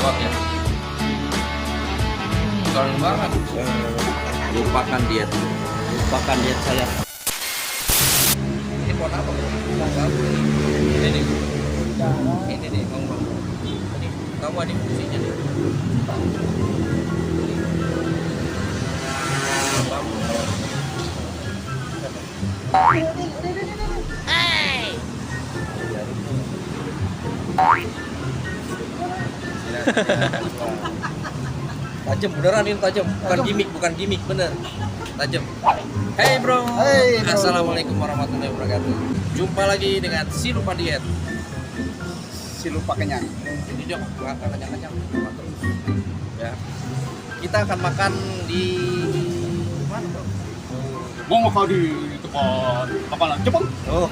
kuat ya. Keren banget. Lupakan diet. Lupakan diet saya. Ini pohon apa bro? Ini nih ngomong. Ini kamu ada fungsinya nih. Tajam beneran ini tajam, bukan gimmick bener. Tajam. Hey bro. Hey, bro. Assalamualaikum warahmatullahi wabarakatuh. Jumpa lagi dengan si lupa diet. Si lupa kenyang. Ini dong, nggak kenyang-kenyang. Ya. Kita akan makan di mana bro? Mau makan di tempat makanan Jepang? Oh,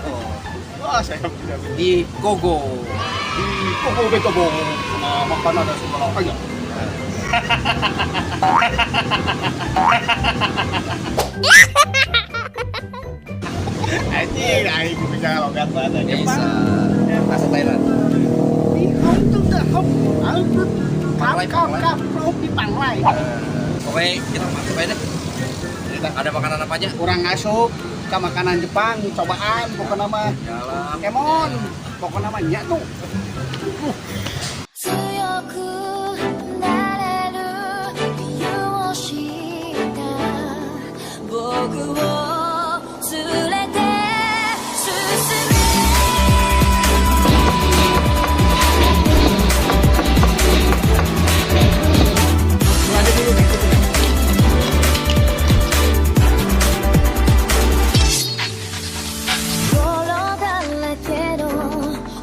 Wah, saya tidak. di Kogo. Di Kogo Betobo sama makanan dan segala macamnya. Anjing, aing bisa logat banget. Bisa. Bahasa Thailand. Di hong tuh dah hong. Aku Panglai, panglai. kap di panglai. Pokoknya kita masuk aja deh. Ada makanan apa aja? Kurang masuk ke makanan Jepang, cobaan pokoknya mah. Jalan. Kemon, pokoknya mah nya tuh. 強くなれる理由を知った僕を連れて進め 転がるけど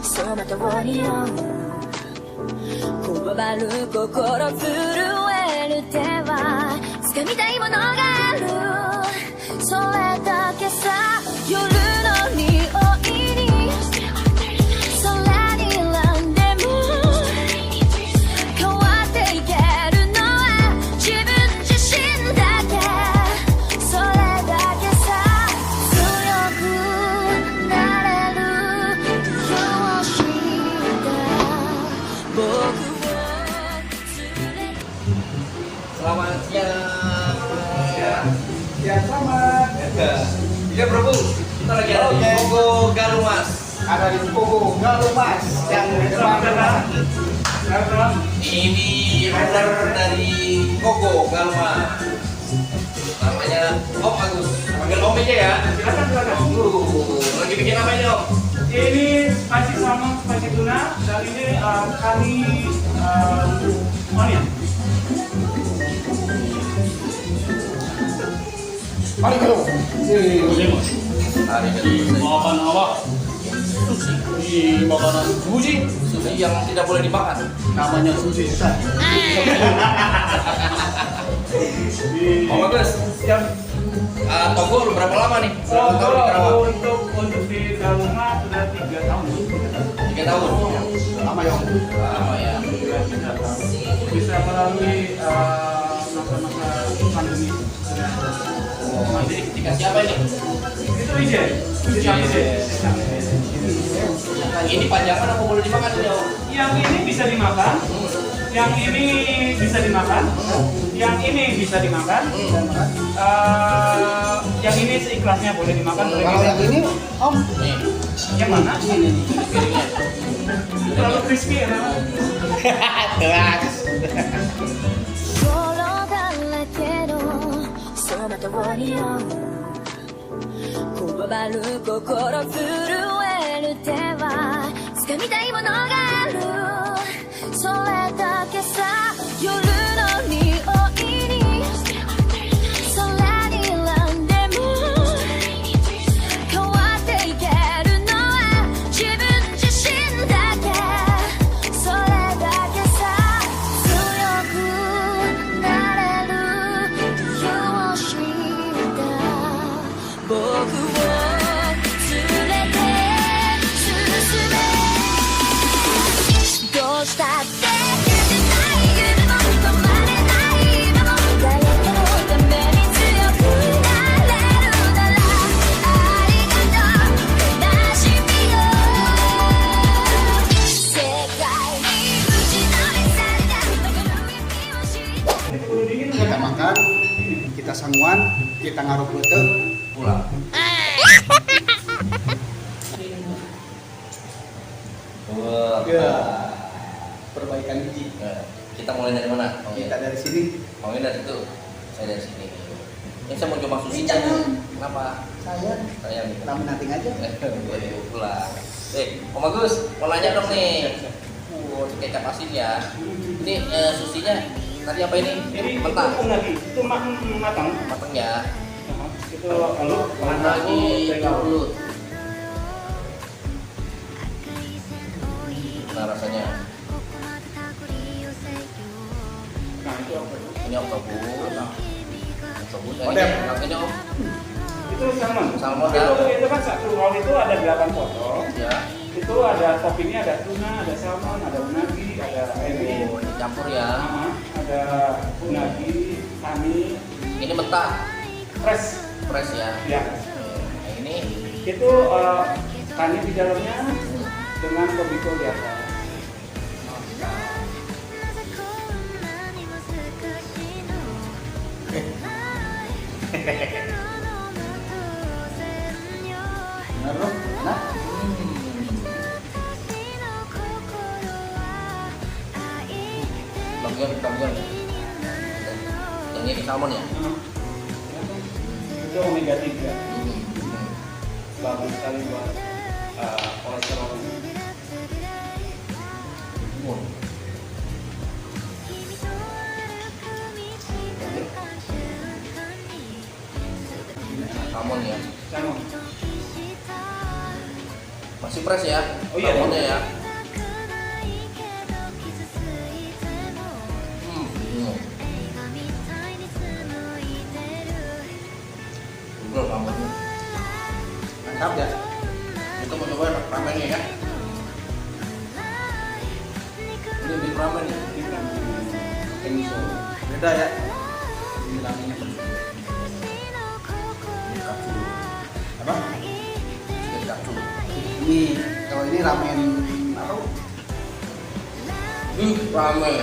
その通りよこわばる心震える手は掴みたいものがあるそれだけさ夜の匂いに空にランでも変わっていけるのは自分自身だけそれだけさ強くなれる理由を知った僕を Selamat siang. Ya sama. Ya bro, kita lagi ada di Kogo Galumas. Ada di Kogo Galumas yang di depan rumah sakit. Ini owner dari Kogo Galumas. Namanya Om Agus. Panggil Om aja ya. Silakan. Lagi bikin apa ini Om? Ini spicy salmon, spicy tuna, dan ini kari onion. Mari kalau. Hari Di makanan apa? sushi. Di makanan sushi. Sushi yang tidak boleh dimakan. Namanya sushi Ustaz. Om Agus, Yang Kogo udah berapa lama nih? Berapa tahun di Karawang? untuk di Galuma sudah 3 tahun. 3 tahun. Lama ya. Lama ya. Sudah 3 tahun. Bisa melalui masa-masa pandemi. Oh, jadi dikasih apa ini? Itu ide. Ini panjangan apa boleh dimakan ini Om? Yang ini bisa dimakan. Yang ini bisa dimakan. Yang ini bisa dimakan. Yang ini seikhlasnya boleh dimakan. Boleh Kalau yang ini, Om, Nih, yang mana? ini. piringnya. Terlalu crispy ya nama? Telas. 転がるけどその通りよこわばる心震える手は掴みたいものがあるそれだけさ夜の匂いに空にランでも変わっていけるのは自分自身だけそれだけさ強くなれる理由を知った僕を連れて進め makan, kita sangguan, kita ngaruh bete, pulang. Wah, ya, perbaikan gigi. kita mulai dari mana? Kita dari sini. Oh, ini dari situ. Saya dari sini. Ini saya mau coba sushi. Kenapa? Saya nih. Kita menanting aja. Pulang. Om Agus, mau nanya dong nih. Kecap asin ya. Ini susinya tadi apa ini? Ini Mentah. itu lagi, itu matang. Matang ya. Itu lalu Lagi ulut. Nah rasanya. Nah itu apa? Ini oktopus. Oktopus. Odem. Ini om. Itu salmon. Salmon, Itu kan satu roll itu ada 8 potong. Ya. Itu ada toppingnya, ada tuna, ada salmon, ada unagi, ada ebi. Oh, campur ya. Ada unagi, kani, Ini mentah. fresh. Fresh ya. Ya. Nah, ini Itu kani di dalamnya dengan tobiko di atas. Benar loh, enak. bagian. Yang ini salmon ya. Itu omega 3. Hmm. Bagus sekali buat kolesterol. Oh. Salmon ya. Salmon. Masih fresh ya. Oh iya. Salmonnya ya. Belum ramennya. Mantap ya. Itu mau coba ramennya ya. Ini beef ramen ya. Kenso. Beda ya. Ini ramenya apa? Chicken katsu. Ini kalau ini ramen apa? Ramen.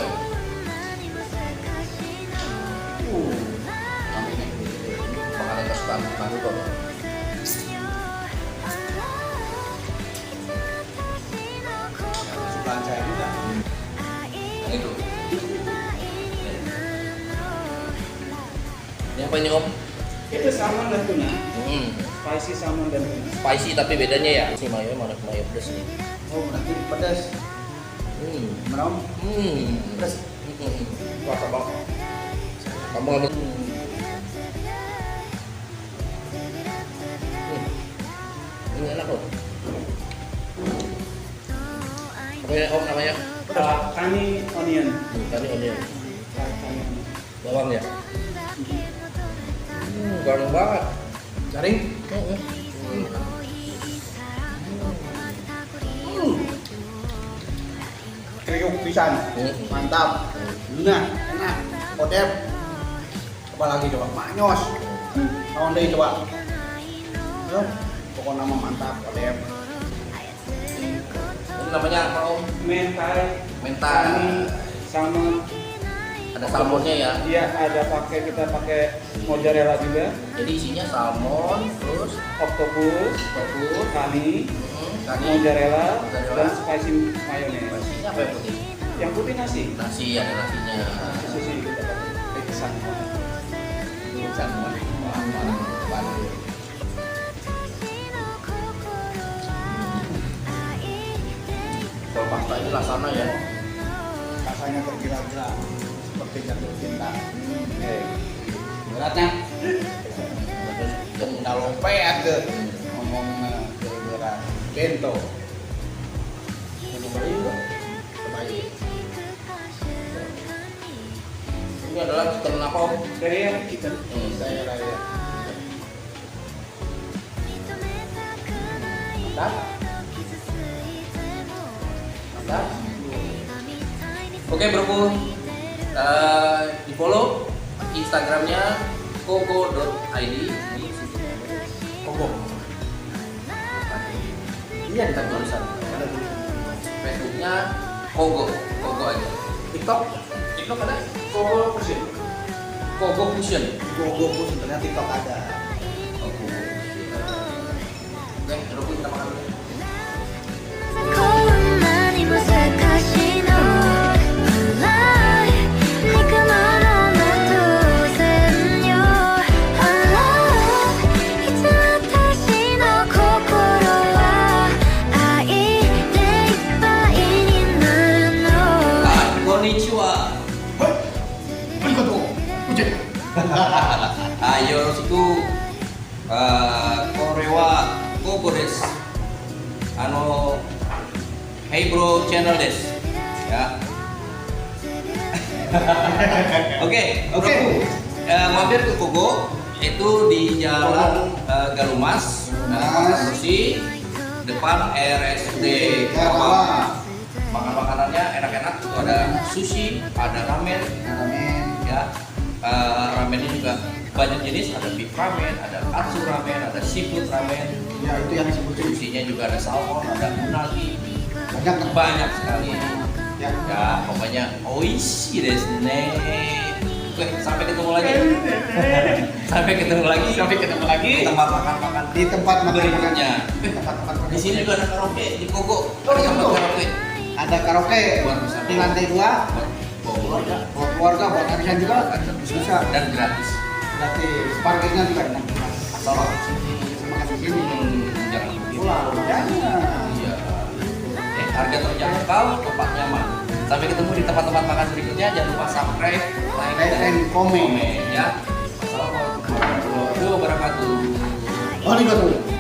Ramennya gede. Makanan kesukaan kamu tuh. Kesukaan saya juga. Yang itu. Ini apa ini om? Itu salmon dan tuna. Spicy salmon dan tuna. Spicy tapi bedanya ya. Si mayo mana mayo pedas nih. Oh, berarti pedas. Merom. Pedas. Rasa banget. Kamu ngambil. Ini enak loh. Apa ya om namanya? Kani onion. Tadi ini Kani onion. bawang ya. Garing banget. Jaring. Kriuk pisan. Mantap. Luna, enak. Odep. Apalagi coba maknyos. Tahun deh coba. Pokoknya nama mantap, odep. Ini namanya apa om? Mentai. Mentai. Kani, salmon. Ada salmonnya ya. Iya, ada kita pakai mozzarella juga, Jadi isinya salmon, terus octopus, kani, kani, mozzarella, Mozzarella. dan spicy mayonnaise. isinya apa yang putih? Yang putih nasi. Nasi ada nasinya. Sushi kita pakai salmon. Salmon. Wah, parah. Kalau pasta ini lasana ya. Rasanya tergila-gila seperti jatuh cinta. Beratnya. Yang Udah lompat ke ngomong berat. Bento. Terbaik. ini adalah chicken apa om? Teriyaki chicken. Saya raya. Mantap. Mantap. Oke bro, di follow Instagramnya kogo.id. Kogo. Ini ada tulisan. Facebooknya kogo aja. TikTok ada? Kogo persin. Kogo Fusion. Gogo pun sebenarnya TikTok ada. Oke, Robi kita makan dulu. こんなに難しいの Alive 肉まろな当然よ Alive いつ私の心は愛でいっぱいになるの Konnichiwa. ありがとう。うち。 Yoroshiku. Korewa Kogo desu. Hey bro channel desu. Ya. Oke, mampir ke Kogo itu di Jalan Galumas, Kursi, depan RSUD Karawang. Makan-makanannya enak-enak, itu ada sushi, ada ramen, ya. Ramennya juga banyak jenis, ada beef ramen, ada katsu ramen, ada seafood ramen. Ya itu yang disebutin. Susinya juga ada salmon, ada unagi, Banyak sekali. Ya. Ya, pokoknya oishi desu ne. Oke, sampai ketemu lagi. Sampai ketemu lagi. Di tempat makan-makan Di tempat makan berikutnya. Tempat-tempat Di sini juga ada karaoke di Kogo. Oh, Ada di tempat Kogo. karaoke Ada karaoke Buat bisa. di lantai 2 buat bawa keluarga buat keluarga, buat arisan juga bisa. dan gratis. Gratis. Parkirnya juga enak. Asal Makan di sini. jangan lupa. Pulang. Jangan. Iya. Harga terjangkau, tempat nyaman. Sampai ketemu di tempat-tempat makan berikutnya. Jangan lupa subscribe, like, Dan komen. ya. Assalamualaikum warahmatullahi wabarakatuh. Arigatou.